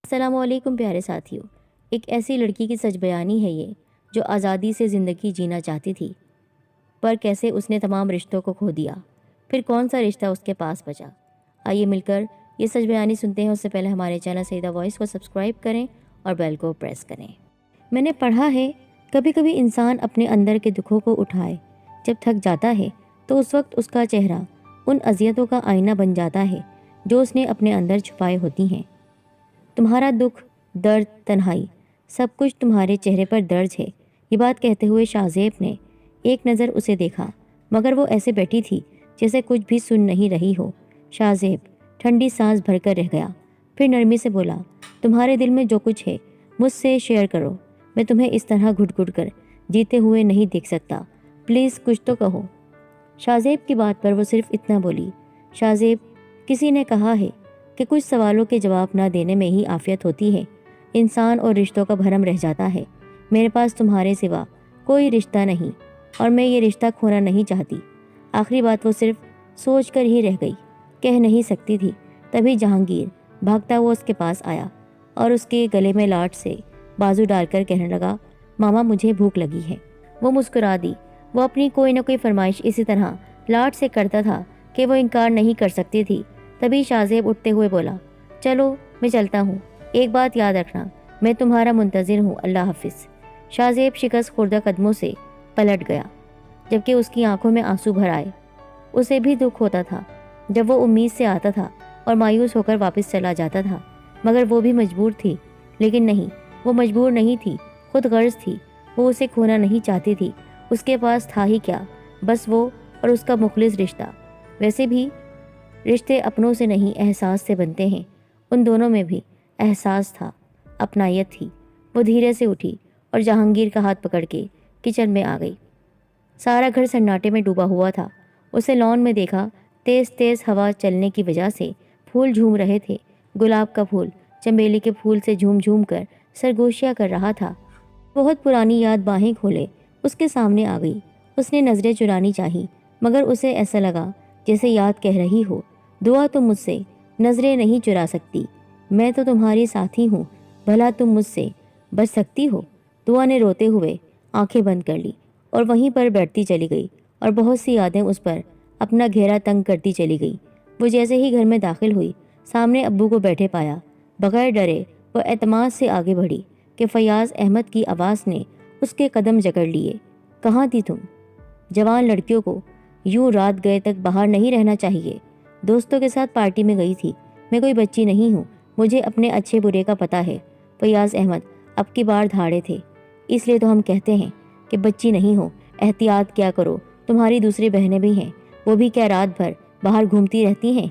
السلام علیکم پیارے ساتھیوں۔ ایک ایسی لڑکی کی سچ بیانی ہے یہ، جو آزادی سے زندگی جینا چاہتی تھی، پر کیسے اس نے تمام رشتوں کو کھو دیا۔ پھر کون سا رشتہ اس کے پاس بچا؟ آئیے مل کر یہ سچ بیانی سنتے ہیں۔ اس سے پہلے ہمارے چینل سیدہ وائس کو سبسکرائب کریں اور بیل کو پریس کریں۔ میں نے پڑھا ہے کبھی کبھی انسان اپنے اندر کے دکھوں کو اٹھائے جب تھک جاتا ہے تو اس وقت اس کا چہرہ ان اذیتوں کا آئینہ بن جاتا ہے جو اس نے اپنے اندر چھپائے ہوتی ہیں۔ تمہارا دکھ، درد، تنہائی، سب کچھ تمہارے چہرے پر درج ہے۔ یہ بات کہتے ہوئے شاہ زیب نے ایک نظر اسے دیکھا، مگر وہ ایسے بیٹھی تھی جیسے کچھ بھی سن نہیں رہی ہو۔ شاہ زیب ٹھنڈی سانس بھر کر رہ گیا، پھر نرمی سے بولا، تمہارے دل میں جو کچھ ہے مجھ سے شیئر کرو۔ میں تمہیں اس طرح گھٹ گھٹ کر جیتے ہوئے نہیں دیکھ سکتا، پلیز کچھ تو کہو۔ شاہ زیب کی بات پر وہ صرف اتنا بولی، شاہ زیب، کسی نے کہا ہے کہ کچھ سوالوں کے جواب نہ دینے میں ہی عافیت ہوتی ہے، انسان اور رشتوں کا بھرم رہ جاتا ہے۔ میرے پاس تمہارے سوا کوئی رشتہ نہیں اور میں یہ رشتہ کھونا نہیں چاہتی۔ آخری بات وہ صرف سوچ کر ہی رہ گئی، کہہ نہیں سکتی تھی۔ تبھی جہانگیر بھاگتا ہوا اس کے پاس آیا اور اس کے گلے میں لاٹ سے بازو ڈال کر کہنے لگا، ماما مجھے بھوک لگی ہے۔ وہ مسکرا دی۔ وہ اپنی کوئی نہ کوئی فرمائش اسی طرح لاٹ سے کرتا تھا کہ وہ انکار نہیں کر سکتی تھی۔ تبھی شاہ زیب اٹھتے ہوئے بولا، چلو میں چلتا ہوں، ایک بات یاد رکھنا، میں تمہارا منتظر ہوں، اللہ حافظ۔ شاہ زیب شکست خوردہ قدموں سے پلٹ گیا، جبکہ اس کی آنکھوں میں آنسو بھر آئے۔ اسے بھی دکھ ہوتا تھا جب وہ امید سے آتا تھا اور مایوس ہو کر واپس چلا جاتا تھا، مگر وہ بھی مجبور تھی۔ لیکن نہیں، وہ مجبور نہیں تھی، خود غرض تھی۔ وہ اسے کھونا نہیں چاہتی تھی۔ اس کے پاس تھا ہی کیا، بس وہ اور اس کا مخلص رشتہ۔ ویسے بھی رشتے اپنوں سے نہیں احساس سے بنتے ہیں۔ ان دونوں میں بھی احساس تھا، اپنائیت تھی۔ وہ دھیرے سے اٹھی اور جہانگیر کا ہاتھ پکڑ کے کچن میں آ گئی۔ سارا گھر سناٹے میں ڈوبا ہوا تھا۔ اسے لان میں دیکھا، تیز تیز ہوا چلنے کی وجہ سے پھول جھوم رہے تھے۔ گلاب کا پھول چنبیلی کے پھول سے جھوم جھوم کر سرگوشیاں کر رہا تھا۔ بہت پرانی یاد باہیں کھولے اس کے سامنے آ گئی۔ اس نے نظریں چرانی چاہی، مگر اسے ایسا لگا جیسے یاد کہہ رہی ہو، دعا تم مجھ سے نظریں نہیں چرا سکتی، میں تو تمہاری ساتھی ہوں، بھلا تم مجھ سے بچ سکتی ہو۔ دعا نے روتے ہوئے آنکھیں بند کر لی اور وہیں پر بیٹھتی چلی گئی اور بہت سی یادیں اس پر اپنا گھیرا تنگ کرتی چلی گئی۔ وہ جیسے ہی گھر میں داخل ہوئی، سامنے ابو کو بیٹھے پایا۔ بغیر ڈرے وہ اعتماد سے آگے بڑھی کہ فیاض احمد کی آواز نے اس کے قدم جکڑ لیے۔ کہاں تھی تم؟ جوان لڑکیوں کو یوں رات گئے تک باہر نہیں رہنا چاہیے۔ دوستوں کے ساتھ پارٹی میں گئی تھی۔ میں کوئی بچی نہیں ہوں، مجھے اپنے اچھے برے کا پتہ ہے۔ فیاض احمد اب کی بار دھاڑے تھے، اس لیے تو ہم کہتے ہیں کہ بچی نہیں ہو، احتیاط کیا کرو۔ تمہاری دوسری بہنیں بھی ہیں، وہ بھی کیا رات بھر باہر گھومتی رہتی ہیں؟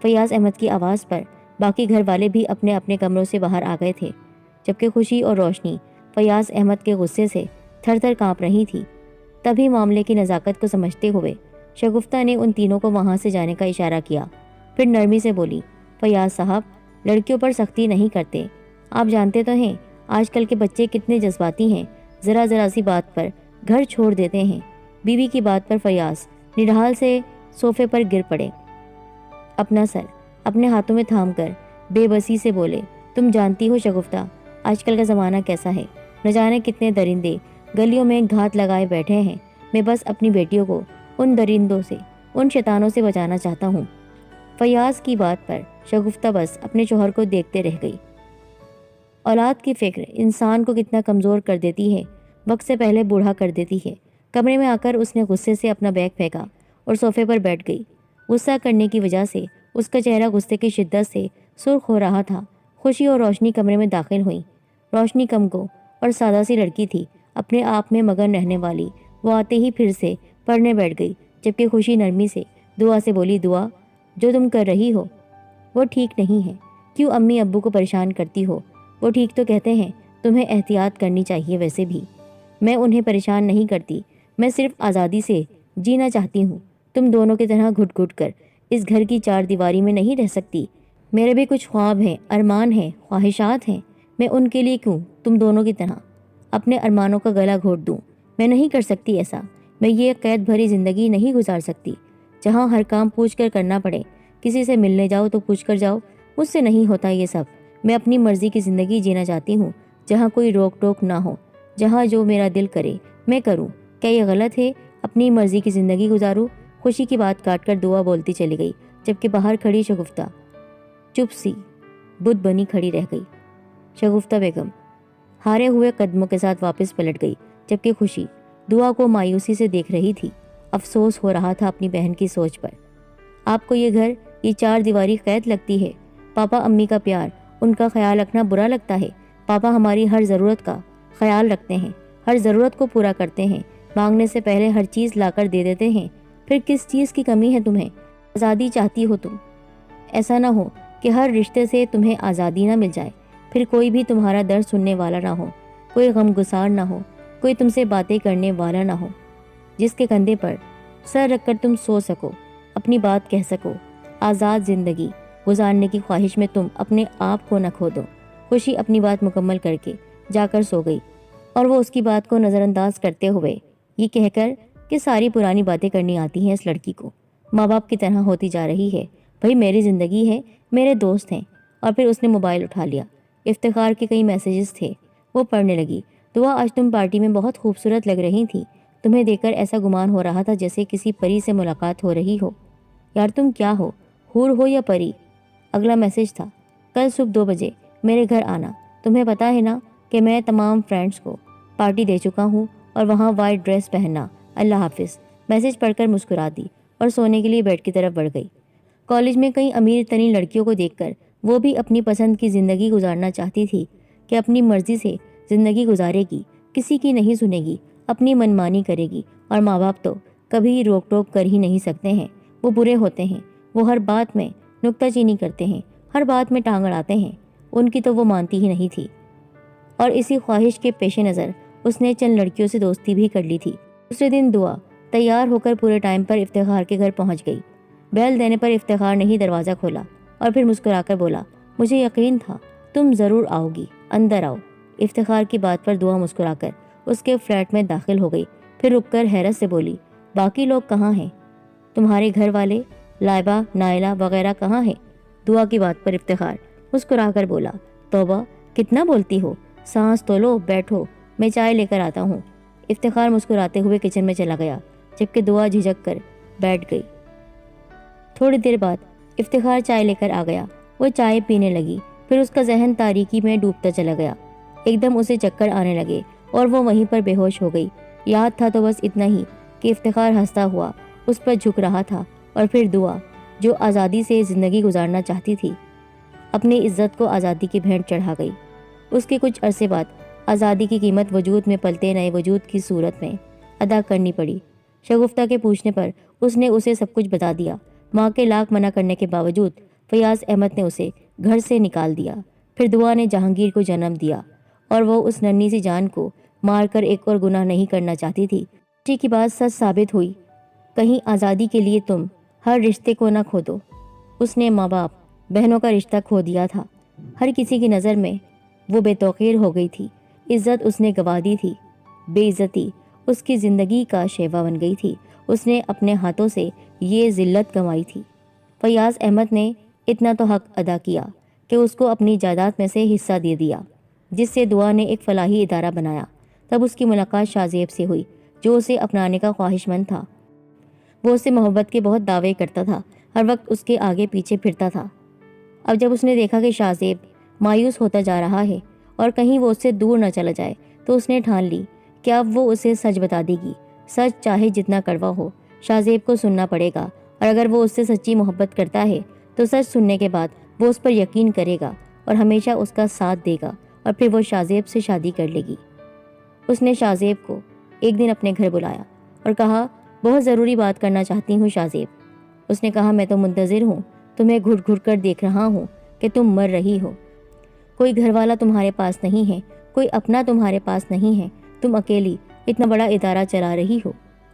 فیاض احمد کی آواز پر باقی گھر والے بھی اپنے اپنے کمروں سے باہر آ گئے تھے، جبکہ خوشی اور روشنی فیاض احمد کے غصے سے تھر تھر کانپ رہی تھی۔ تبھی معاملے کی نزاکت کو سمجھتے ہوئے شگفتہ نے ان تینوں کو وہاں سے جانے کا اشارہ کیا، پھر نرمی سے بولی، فیاض صاحب لڑکیوں پر سختی نہیں کرتے، آپ جانتے تو ہیں آج کل کے بچے کتنے جذباتی ہیں، ذرا ذرا سی بات پر گھر چھوڑ دیتے ہیں۔ بیوی کی بات پر فیاض نڈھال سے صوفے پر گر پڑے، اپنا سر اپنے ہاتھوں میں تھام کر بے بسی سے بولے، تم جانتی ہو شگفتہ آج کل کا زمانہ کیسا ہے، نہ جانے کتنے درندے گلیوں میں گھات لگائے بیٹھے ہیں۔ میں بس اپنی بیٹیوں کو ان درندوں سے، ان شیطانوں سے بچانا چاہتا ہوں۔ فیاض کی بات پر شگفتہ بس اپنے شوہر کو دیکھتے رہ گئی۔ اولاد کی فکر انسان کو کتنا کمزور کر دیتی ہے، وقت سے پہلے بوڑھا کر دیتی ہے۔ کمرے میں آ کر اس نے غصے سے اپنا بیگ پھینکا اور صوفے پر بیٹھ گئی۔ غصہ کرنے کی وجہ سے اس کا چہرہ غصے کی شدت سے سرخ ہو رہا تھا۔ خوشی اور روشنی کمرے میں داخل ہوئیں۔ روشنی کمگو اور سادہ سی لڑکی تھی، اپنے آپ میں مگن رہنے والی۔ وہ آتے ہی پھر سے پڑھنے بیٹھ گئی، جبکہ خوشی نرمی سے دعا سے بولی، دعا جو تم کر رہی ہو وہ ٹھیک نہیں ہے، کیوں امی ابو کو پریشان کرتی ہو؟ وہ ٹھیک تو کہتے ہیں، تمہیں احتیاط کرنی چاہیے۔ ویسے بھی میں انہیں پریشان نہیں کرتی، میں صرف آزادی سے جینا چاہتی ہوں۔ تم دونوں کی طرح گھٹ گھٹ کر اس گھر کی چار دیواری میں نہیں رہ سکتی۔ میرے بھی کچھ خواب ہیں، ارمان ہیں، خواہشات ہیں، میں ان کے لیے کیوں تم دونوں کی طرح اپنے ارمانوں کا گلا گھونٹ دوں؟ میں نہیں کر سکتی ایسا۔ میں یہ قید بھری زندگی نہیں گزار سکتی جہاں ہر کام پوچھ کر کرنا پڑے۔ کسی سے ملنے جاؤ تو پوچھ کر جاؤ، مجھ سے نہیں ہوتا یہ سب۔ میں اپنی مرضی کی زندگی جینا چاہتی ہوں، جہاں کوئی روک ٹوک نہ ہو، جہاں جو میرا دل کرے میں کروں۔ کیا یہ غلط ہے؟ اپنی مرضی کی زندگی گزاروں۔ خوشی کی بات کاٹ کر دعا بولتی چلی گئی، جبکہ باہر کھڑی شگفتہ چپ سی بت بنی کھڑی رہ گئی۔ شگفتہ بیگم ہارے ہوئے قدموں کے ساتھ واپس پلٹ گئی، جبکہ خوشی دعا کو مایوسی سے دیکھ رہی تھی۔ افسوس ہو رہا تھا اپنی بہن کی سوچ پر۔ آپ کو یہ گھر، یہ چار دیواری قید لگتی ہے؟ پاپا امی کا پیار، ان کا خیال رکھنا برا لگتا ہے؟ پاپا ہماری ہر ضرورت کا خیال رکھتے ہیں، ہر ضرورت کو پورا کرتے ہیں، مانگنے سے پہلے ہر چیز لا کر دے دیتے ہیں۔ پھر کس چیز کی کمی ہے تمہیں؟ آزادی چاہتی ہو تم؟ ایسا نہ ہو کہ ہر رشتے سے تمہیں آزادی نہ مل جائے، پھر کوئی بھی تمہارا درد سننے والا نہ ہو، کوئی غم گسار نہ ہو، کوئی تم سے باتیں کرنے والا نہ ہو، جس کے کندھے پر سر رکھ کر تم سو سکو، اپنی بات کہہ سکو۔ آزاد زندگی گزارنے کی خواہش میں تم اپنے آپ کو نہ کھو دو۔ خوشی اپنی بات مکمل کر کے جا کر سو گئی، اور وہ اس کی بات کو نظر انداز کرتے ہوئے یہ کہہ کر کہ ساری پرانی باتیں کرنی آتی ہیں اس لڑکی کو، ماں باپ کی طرح ہوتی جا رہی ہے۔ بھئی میری زندگی ہے، میرے دوست ہیں۔ اور پھر اس نے موبائل اٹھا لیا۔ افتخار کے کئی میسیجز تھے، وہ پڑھنے لگی۔ دعا، آج تم پارٹی میں بہت خوبصورت لگ رہی تھی، تمہیں دیکھ کر ایسا گمان ہو رہا تھا جیسے کسی پری سے ملاقات ہو رہی ہو۔ یار تم کیا ہو، حور ہو یا پری؟ اگلا میسیج تھا، کل صبح 2 بجے میرے گھر آنا، تمہیں پتا ہے نا کہ میں تمام فرینڈز کو پارٹی دے چکا ہوں، اور وہاں وائٹ ڈریس پہننا، اللہ حافظ۔ میسیج پڑھ کر مسکرا دی اور سونے کے لیے بیڈ کی طرف بڑھ گئی۔ کالج میں کئی امیر ترین لڑکیوں کو دیکھ کر وہ بھی اپنی پسند کی زندگی گزارنا چاہتی تھی کہ اپنی مرضی سے زندگی گزارے گی، کسی کی نہیں سنے گی، اپنی منمانی کرے گی، اور ماں باپ تو کبھی روک ٹوک کر ہی نہیں سکتے ہیں، وہ برے ہوتے ہیں، وہ ہر بات میں نکتہ چینی کرتے ہیں، ہر بات میں ٹانگ اڑاتے ہیں، ان کی تو وہ مانتی ہی نہیں تھی۔ اور اسی خواہش کے پیش نظر اس نے چند لڑکیوں سے دوستی بھی کر لی تھی۔ دوسرے دن دعا تیار ہو کر پورے ٹائم پر افتخار کے گھر پہنچ گئی۔ بیل دینے پر افتخار نے ہی دروازہ کھولا اور پھر مسکرا کر بولا، مجھے یقین تھا تم ضرور آؤ گی، اندر آؤ۔ افتخار کی بات پر دعا مسکرا کر اس کے فلیٹ میں داخل ہو گئی، پھر رک کر حیرت سے بولی، باقی لوگ کہاں ہیں؟ تمہارے گھر والے، لائبہ، نائلہ وغیرہ کہاں ہیں؟ دعا کی بات پر افتخار مسکرا کر بولا، توبہ کتنا بولتی ہو، سانس تو لو، بیٹھو، میں چائے لے کر آتا ہوں۔ افتخار مسکراتے ہوئے کچن میں چلا گیا، جبکہ دعا جھجک کر بیٹھ گئی۔ تھوڑی دیر بعد افتخار چائے لے کر آ گیا۔ وہ چائے پینے لگی، پھر اس کا ذہن تاریکی میں ڈوبتا چلا گیا۔ ایک دم اسے چکر آنے لگے اور وہ وہیں پر بے ہوش ہو گئی۔ یاد تھا تو بس اتنا ہی کہ افتخار ہنستا ہوا اس پر جھک رہا تھا، اور پھر دعا جو آزادی سے زندگی گزارنا چاہتی تھی، اپنی عزت کو آزادی کی بھینٹ چڑھا گئی۔ اس کے کچھ عرصے بعد آزادی کی قیمت وجود میں پلتے نئے وجود کی صورت میں ادا کرنی پڑی۔ شگفتہ کے پوچھنے پر اس نے اسے سب کچھ بتا دیا۔ ماں کے لاکھ منع کرنے کے باوجود فیاض احمد نے اسے گھر سے نکال دیا۔ پھر دعا نے جہانگیر کو جنم دیا، اور وہ اس ننھی سی جان کو مار کر ایک اور گناہ نہیں کرنا چاہتی تھی۔ خوشی کی بات سچ ثابت ہوئی، کہیں آزادی کے لیے تم ہر رشتے کو نہ کھو دو۔ اس نے ماں باپ، بہنوں کا رشتہ کھو دیا تھا، ہر کسی کی نظر میں وہ بے توقیر ہو گئی تھی، عزت اس نے گنوا دی تھی، بے عزتی اس کی زندگی کا شیوا بن گئی تھی، اس نے اپنے ہاتھوں سے یہ ذلت کمائی تھی۔ فیاض احمد نے اتنا تو حق ادا کیا کہ اس کو اپنی جائیداد میں سے حصہ دے دیا، جس سے دعا نے ایک فلاحی ادارہ بنایا۔ تب اس کی ملاقات شاہ زیب سے ہوئی، جو اسے اپنانے کا خواہش مند تھا۔ وہ اس سے محبت کے بہت دعوے کرتا تھا، ہر وقت اس کے آگے پیچھے پھرتا تھا۔ اب جب اس نے دیکھا کہ شاہ زیب مایوس ہوتا جا رہا ہے اور کہیں وہ اس سے دور نہ چلا جائے، تو اس نے ٹھان لی کہ اب وہ اسے سچ بتا دے گی، سچ چاہے جتنا کڑوا ہو، شاہ زیب کو سننا پڑے گا، اور اگر وہ اس سے سچی محبت کرتا ہے تو سچ سننے کے بعد وہ اس پر یقین کرے گا اور ہمیشہ اس کا ساتھ دے گا، اور پھر وہ شاہ زیب سے شادی کر لے گی۔ اس نے شاہ زیب کو ایک دن اپنے گھر بلایا اور کہا، بہت ضروری بات کرنا چاہتی ہوں شاہ زیب۔ اس نے کہا، میں تو منتظر ہوں، تمہیں گھٹ گھٹ کر دیکھ رہا ہوں کہ تم مر رہی ہو، کوئی گھر والا تمہارے پاس نہیں ہے، کوئی اپنا تمہارے پاس نہیں ہے، تم اکیلی اتنا بڑا ادارہ چلا رہی ہو،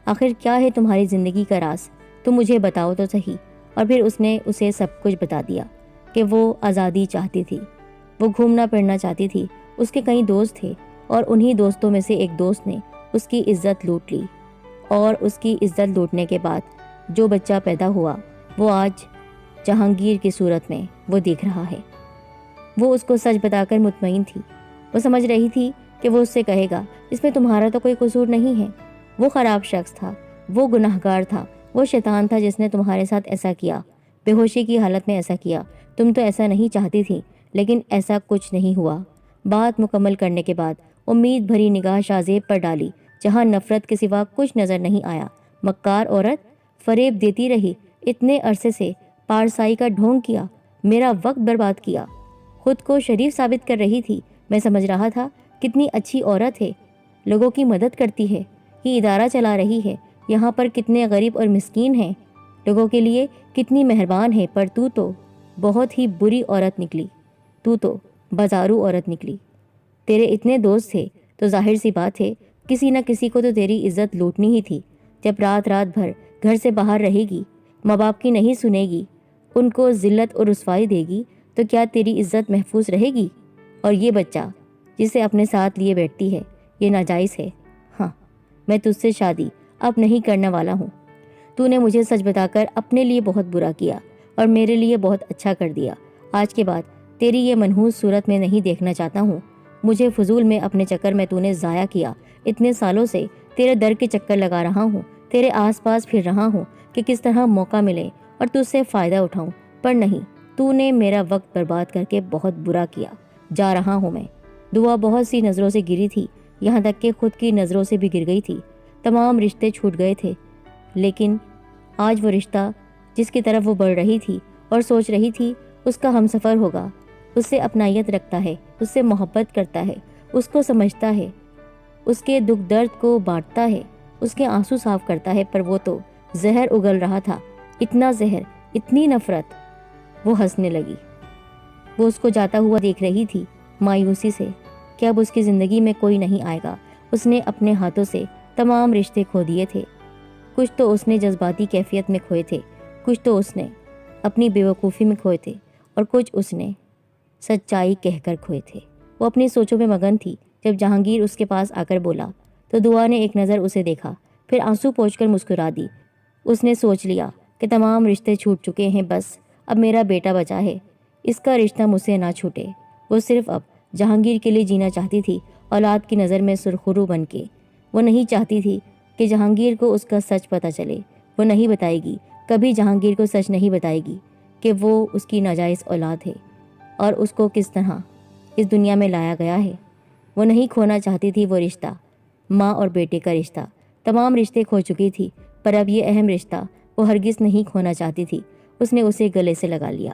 آخر کیا ہے تمہاری زندگی کا راز، تم مجھے بتاؤ تو صحیح۔ اور پھر اس نے اسے سب کچھ بتا دیا کہ وہ آزادی چاہتی تھی، وہ گھومنا پھرنا چاہتی تھی، اس کے کئی دوست تھے، اور انہی دوستوں میں سے ایک دوست نے اس کی عزت لوٹ لی، اور اس کی عزت لوٹنے کے بعد جو بچہ پیدا ہوا وہ آج جہانگیر کی صورت میں وہ دیکھ رہا ہے۔ وہ اس کو سچ بتا کر مطمئن تھی۔ وہ سمجھ رہی تھی کہ وہ اس سے کہے گا اس میں تمہارا تو کوئی قصور نہیں ہے، وہ خراب شخص تھا، وہ گناہگار تھا، وہ شیطان تھا جس نے تمہارے ساتھ ایسا کیا، بے ہوشی کی حالت میں ایسا کیا، تم تو ایسا نہیں چاہتی تھی، لیکن ایسا کچھ نہیں ہوا۔ بات مکمل کرنے کے بعد امید بھری نگاہ شاذیب پر ڈالی جہاں نفرت کے سوا کچھ نظر نہیں آیا۔ مکار عورت، فریب دیتی رہی، اتنے عرصے سے پارسائی کا ڈھونگ کیا، میرا وقت برباد کیا، خود کو شریف ثابت کر رہی تھی۔ میں سمجھ رہا تھا کتنی اچھی عورت ہے، لوگوں کی مدد کرتی ہے، یہ ادارہ چلا رہی ہے، یہاں پر کتنے غریب اور مسکین ہیں، لوگوں کے لیے کتنی مہربان ہے، پر تو بہت ہی بری عورت نکلی، تو بازارو عورت نکلی۔ تیرے اتنے دوست تھے تو ظاہر سی بات ہے کسی نہ کسی کو تو تیری عزت لوٹنی ہی تھی۔ جب رات رات بھر گھر سے باہر رہے گی، ماں باپ کی نہیں سنے گی، ان کو ذلت اور رسوائی دے گی، تو کیا تیری عزت محفوظ رہے گی؟ اور یہ بچہ جسے اپنے ساتھ لیے بیٹھتی ہے، یہ ناجائز ہے۔ ہاں، میں تجھ سے شادی اب نہیں کرنے والا ہوں۔ تو نے مجھے سچ بتا کر اپنے لیے بہت برا کیا اور میرے لیے بہت اچھا کر دیا۔ آج کے بعد تیری یہ منحوس صورت میں نہیں دیکھنا چاہتا ہوں۔ مجھے فضول میں اپنے چکر میں تو نے ضائع کیا۔ اتنے سالوں سے تیرے در کے چکر لگا رہا ہوں، تیرے آس پاس پھر رہا ہوں کہ کس طرح موقع ملے اور تجھ سے فائدہ اٹھاؤں، پر نہیں، تو نے میرا وقت برباد کر کے بہت برا کیا۔ جا رہا ہوں میں۔ دعا بہت سی نظروں سے گری تھی، یہاں تک کہ خود کی نظروں سے بھی گر گئی تھی۔ تمام رشتے چھوٹ گئے تھے، لیکن آج وہ رشتہ جس کی طرف وہ بڑھ رہی تھی اور سوچ رہی تھی اس کا ہم سفر ہوگا، اس سے اپنائیت رکھتا ہے، اس سے محبت کرتا ہے، اس کو سمجھتا ہے، اس کے دکھ درد کو بانٹتا ہے، اس کے آنسو صاف کرتا ہے، پر وہ تو زہر اگل رہا تھا، اتنا زہر، اتنی نفرت۔ وہ ہنسنے لگی۔ وہ اس کو جاتا ہوا دیکھ رہی تھی مایوسی سے کہ اب اس کی زندگی میں کوئی نہیں آئے گا۔ اس نے اپنے ہاتھوں سے تمام رشتے کھو دیے تھے، کچھ تو اس نے جذباتی کیفیت میں کھوئے تھے، کچھ تو اس نے اپنی بے وقوفی میں کھوئے تھے، اور کچھ اس نے سچائی کہہ کر کھوئے تھے۔ وہ اپنی سوچوں میں مگن تھی۔ جب جہانگیر اس کے پاس آ کر بولا تو دعا نے ایک نظر اسے دیکھا، پھر آنسو پوچھ کر مسکرا دی۔ اس نے سوچ لیا کہ تمام رشتے چھوٹ چکے ہیں، بس اب میرا بیٹا بچا ہے، اس کا رشتہ مجھ سے نہ چھوٹے۔ وہ صرف اب جہانگیر کے لیے جینا چاہتی تھی، اولاد کی نظر میں سرخرو بن کے۔ وہ نہیں چاہتی تھی کہ جہانگیر کو اس کا سچ پتہ چلے۔ وہ نہیں بتائے گی، کبھی جہانگیر کو سچ نہیں بتائے گی کہ وہ اس کی ناجائز اولاد ہے اور اس کو کس طرح اس دنیا میں لایا گیا ہے۔ وہ نہیں کھونا چاہتی تھی وہ رشتہ، ماں اور بیٹے کا رشتہ۔ تمام رشتے کھو چکی تھی، پر اب یہ اہم رشتہ وہ ہرگز نہیں کھونا چاہتی تھی۔ اس نے اسے گلے سے لگا لیا۔